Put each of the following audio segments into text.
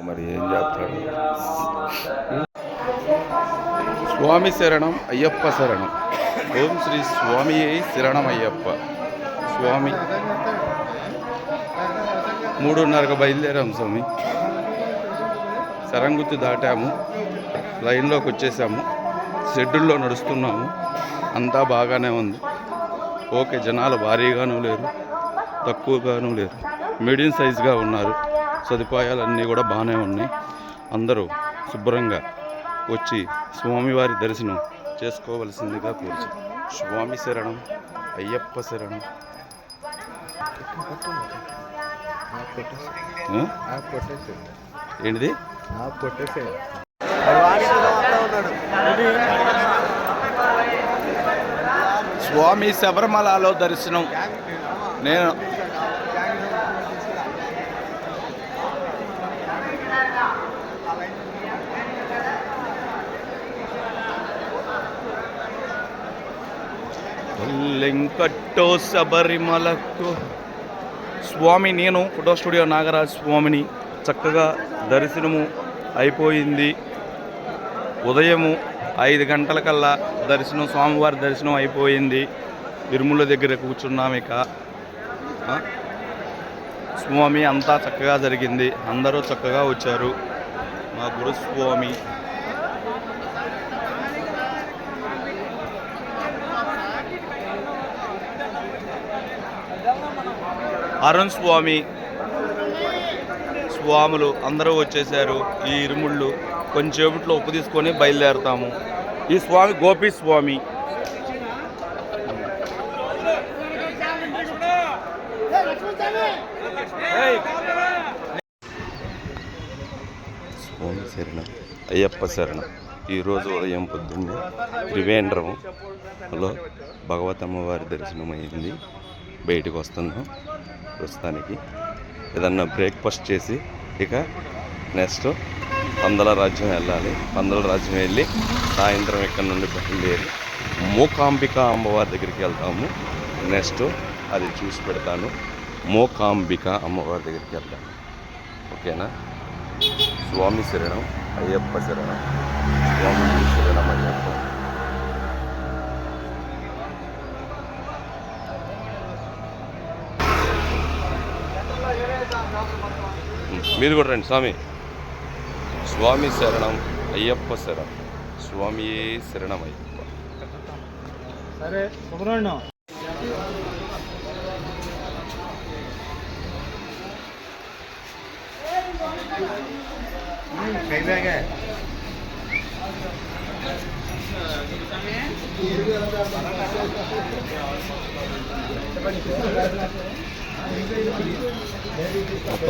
మరి ఏం చేస్తాడు. స్వామి శరణం అయ్యప్ప శరణం. ఓం శ్రీ స్వామి శరణం అయ్యప్ప. స్వామి 3:30కు బయలుదేరాము స్వామి. శరంగుత్తి దాటాము, లైన్లోకి వచ్చేసాము, షెడ్యూల్లో నడుస్తున్నాము. అంతా బాగానే ఉంది. ఓకే, జనాలు భారీగానూ లేరు, తక్కువగానూ లేరు, మీడియం సైజుగా ఉన్నారు. సదుపాయాలన్నీ కూడా బాగానే ఉన్నాయి. అందరూ శుభ్రంగా వచ్చి స్వామివారి దర్శనం చేసుకోవలసిందిగా కోరుచు. స్వామి శరణం అయ్యప్ప శరణం. ఏంటిది? స్వామి శబరిమలలో దర్శనం. నేను లింకట్టో శబరిమలకు స్వామి. నేను ఫోటో స్టూడియో నాగరాజ్ స్వామిని. చక్కగా దర్శనము అయిపోయింది. ఉదయము 5 గంటలకల్లా దర్శనం, స్వామివారి దర్శనం అయిపోయింది. ఇరుముల దగ్గర కూర్చున్నాం. ఇక స్వామి అంతా చక్కగా జరిగింది. అందరూ చక్కగా వచ్చారు. మా గురుస్వామి అరుణ్ స్వామి, స్వాములు అందరూ వచ్చేసారు. ఈ ఇరుముళ్ళు కొంచెంసేపట్లో ఉప్పు తీసుకొని బయలుదేరుతాము. ఈ స్వామి గోపి స్వామి. స్వామి శరణం అయ్యప్ప శరణం. ఈరోజు ఉదయం పొద్దున్నే త్రివేంద్రంలో భగవతమ్మవారి దర్శనం అయింది. బయటకు వస్తున్నాం ప్రస్తుతానికి. ఏదన్నా బ్రేక్ఫాస్ట్ చేసి ఇక నెక్స్ట్ పందల రాజ్యం వెళ్ళాలి. పందల రాజ్యం వెళ్ళి సాయంత్రం ఇక్కడ నుండి బయలుదేరి మూకాంబిక అమ్మవారి దగ్గరికి వెళ్తాము. నెక్స్ట్ అది చూసి పెడతాను. మూకాంబిక అమ్మవారి దగ్గరికి వెళ్తాను. ఓకేనా? స్వామి శరణం అయ్యప్ప శరణం. స్వామి శరణం అయ్యప్ప. మీరు కూడా రండి స్వామి. స్వామి శరణం అయ్యప్ప శరణం. స్వామి శరణం అయ్యప్ప. సరే సుబ్రహ్మణ్యం.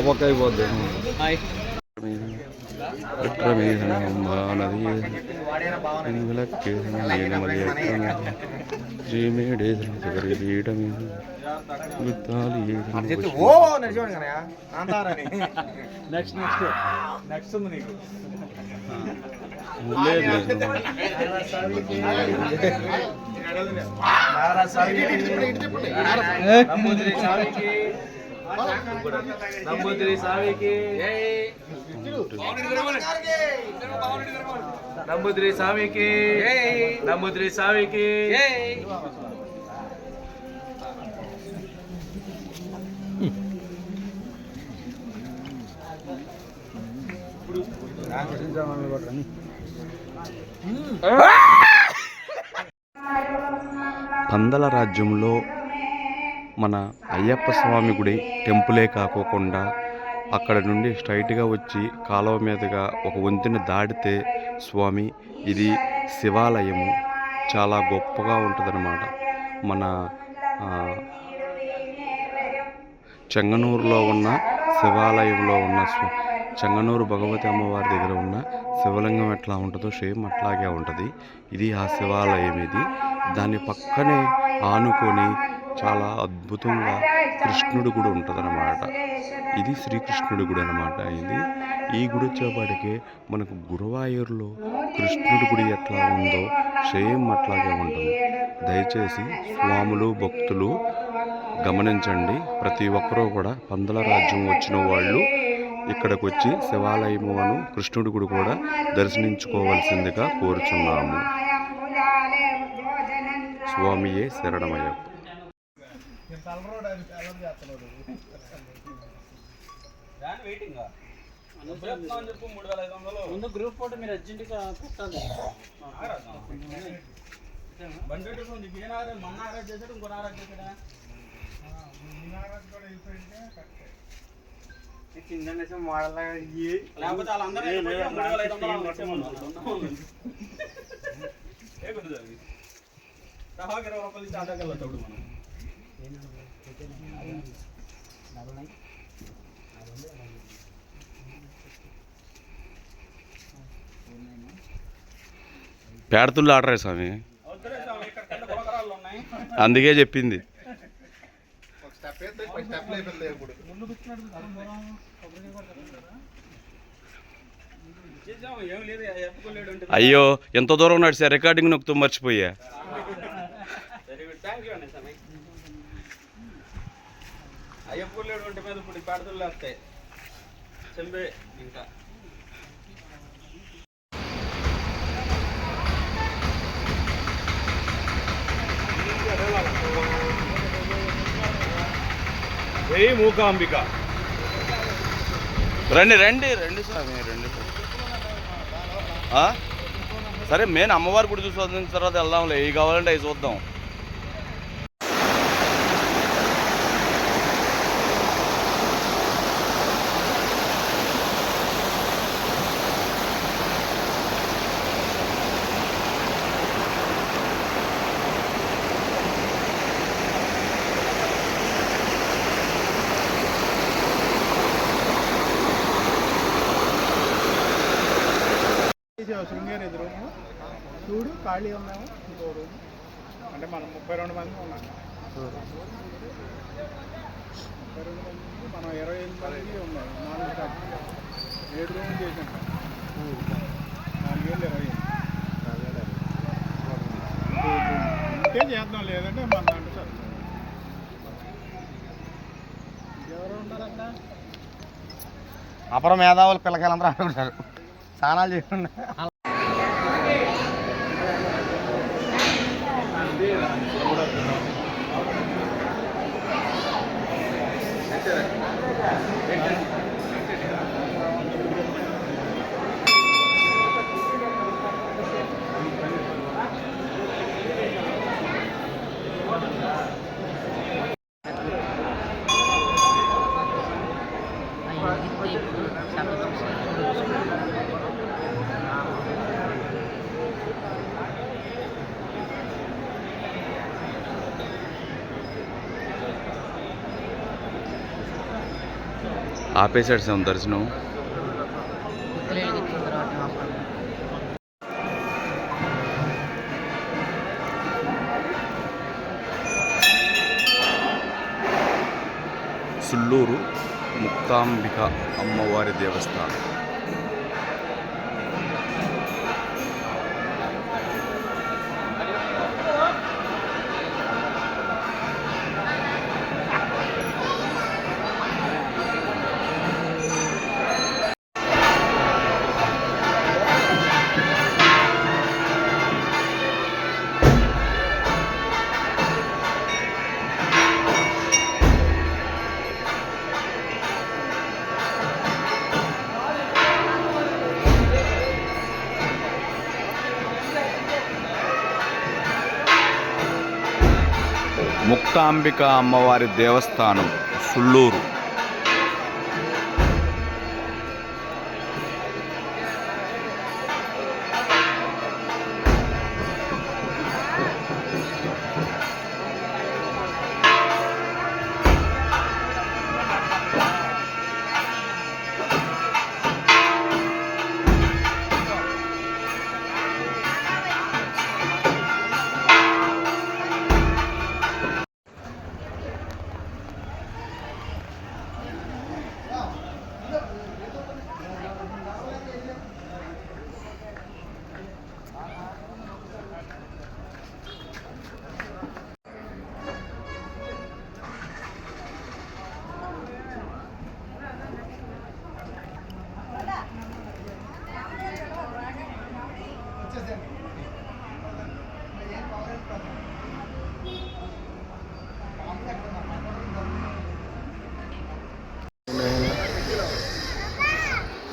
పక్క అయిపోద్ది. నంబూద్రి స్వామికి నంబూద్రి స్వామికి నంబూద్రి స్వామికి. పందల రాజ్యంలో మన అయ్యప్ప స్వామి గుడి టెంపులే కాకోకుండా అక్కడ నుండి స్ట్రైట్గా వచ్చి కాలువ మీదుగా ఒక వంతెన దాటితే స్వామి ఇది శివాలయము. చాలా గొప్పగా ఉంటుందన్నమాట. మన చెంగనూరులో ఉన్న శివాలయంలో ఉన్న చెంగనూరు భగవతి అమ్మవారి దగ్గర ఉన్న శివలింగం ఎట్లా ఉంటుందో సేమ్ అట్లాగే ఉంటుంది. ఇది ఆ శివాలయం. ఇది దాని పక్కనే ఆనుకొని చాలా అద్భుతంగా కృష్ణుడి గుడి ఉంటుందన్నమాట. ఇది శ్రీకృష్ణుడి గుడి అనమాట. ఈ గుడి వచ్చేపాటికే మనకు గురువాయూరులో కృష్ణుడి గుడి ఎట్లా ఉందో సేమ్ అట్లాగే ఉంటుంది. దయచేసి స్వాములు భక్తులు గమనించండి. ప్రతి ఒక్కరూ కూడా పందల రాజ్యం వచ్చిన వాళ్ళు ఇక్కడికి వచ్చి శివాలయమును కృష్ణుడి గుడి కూడా దర్శించుకోవాల్సిందిగా కోరుచున్నాము. స్వామియే శరణమయ్యప్ప. ముందు గ్రూప్ ఫోటో మీరు అర్జెంటుగా పెట్టాలి. చిన్న మోడల్ లేకపోతే పేడతుళ్ళు ఆడరే స్వామి, అందుకే చెప్పింది. అయ్యో ఎంత దూరం నడిచా, రికార్డింగ్ నొక్కుతూ మర్చిపోయా. అయ్యప్ప లేడు ఒంటి మీద ఇప్పుడు పేడతులు వస్తాయి చెంబే. ఇంకా జై మూకాంబిక. రండి రండి రండి స్వామి రండి. సరే మెయిన్ అమ్మవారి గుడి చూసి వదిలిన తర్వాత వెళ్దాంలే, ఇవి కావాలంటే అవి చూద్దాం. శృంగేరి ఎదురు చూడు ఖాళీ ఉన్నాము. ఇంకో రూమ్ అంటే మనం 32 మంది ఉన్నాము. 32 మంది మనం 28 మంది ఉన్నాం. 7 రూములు చేసాం. 4,028 ఇంకే చేద్దాం, లేదంటే మన దాంట్లో సార్ ఎవరు ఉంటారన్నా అపర మేధావులు పిల్లకాయలందరూ ఆడుకుంటారు, స్నానాలు చేయకుండా. ఆపేసాడు సార్ దర్శనం. సుళ్ళూరు ముక్తాంబిక అమ్మవారి దేవస్థానం. ముక్తాంబిక అమ్మవారి దేవస్థానం సుళ్ళూరు.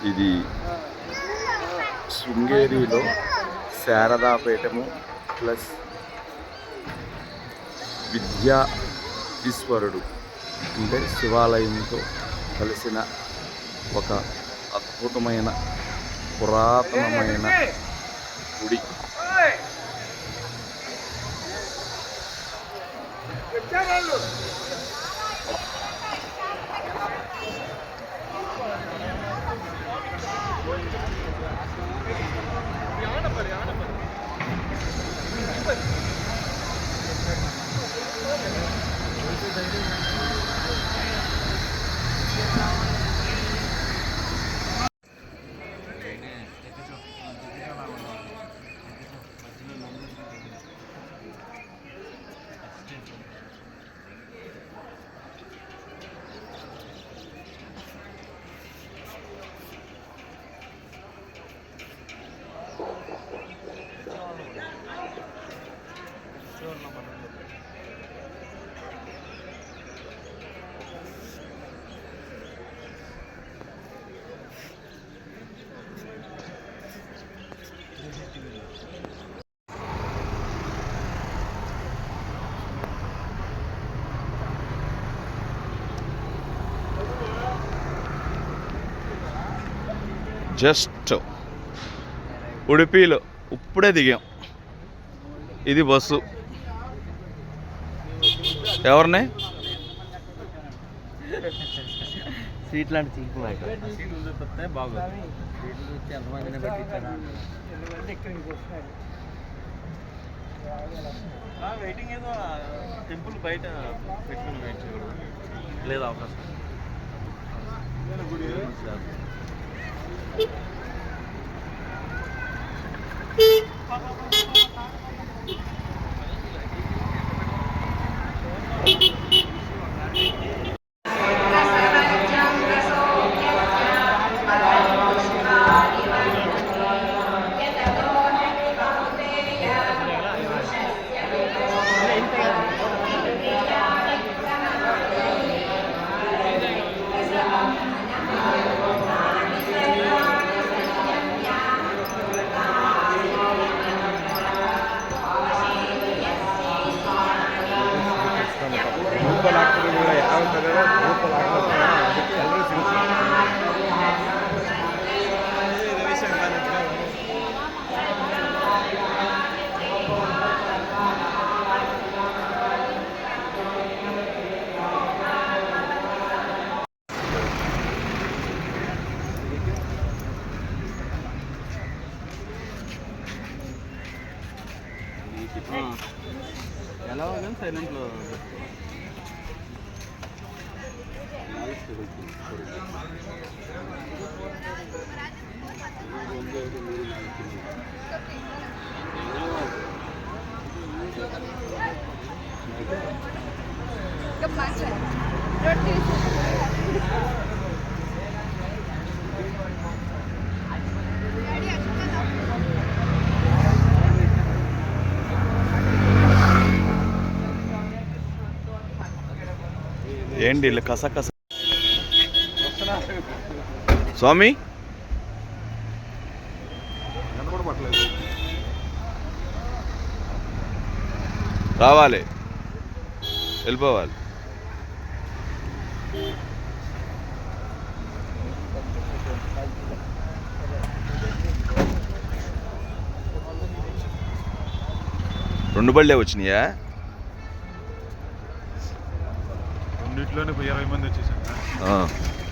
ఇది శృంగేరిలో శారదాపీఠము ప్లస్ విద్యా ఈశ్వరుడు అంటే శివాలయంతో కలిసిన ఒక అద్భుతమైన పురాతనమైన గుడి. జస్ట్ ఉడిపిలో ఇప్పుడే దిగాం. ఇది బస్సు. ఎవరిని సీట్ లాంటి సీట్లు సీట్లు చూపిస్తే బాగుంది. సీట్లు చూసి ఎంతమందిని పట్టించారా వెయిటింగ్ ఏదో టెంపుల్ బయట పెట్టుకుని వెయిట్ చేయడం లేదా అవకాశం. ఎలా ఉంది సైలెంట్లో ఏంటి ఇల్లు కసకస. స్వామి రావాలి, వెళ్ళిపోవాలి. రెండు బళ్ళే వచ్చినాయా? రెండిట్లోనే 20 మంది వచ్చేసారు.